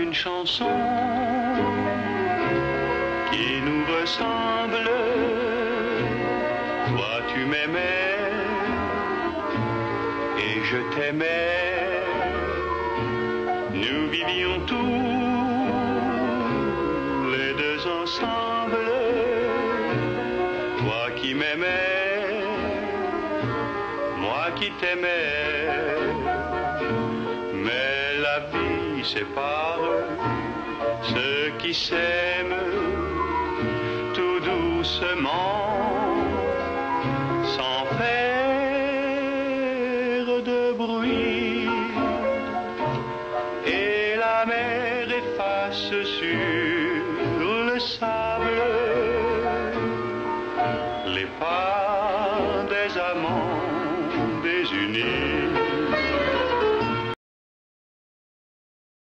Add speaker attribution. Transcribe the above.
Speaker 1: une chanson qui nous ressemble. Toi tu m'aimais et je t'aimais. Nous vivions tous les deux ensemble. Toi qui m'aimais, moi qui t'aimais. Mais la vie sépare ceux qui s'aiment tout doucement, sans faire de bruit. Et la mer efface sur le sable les pas des amants désunis.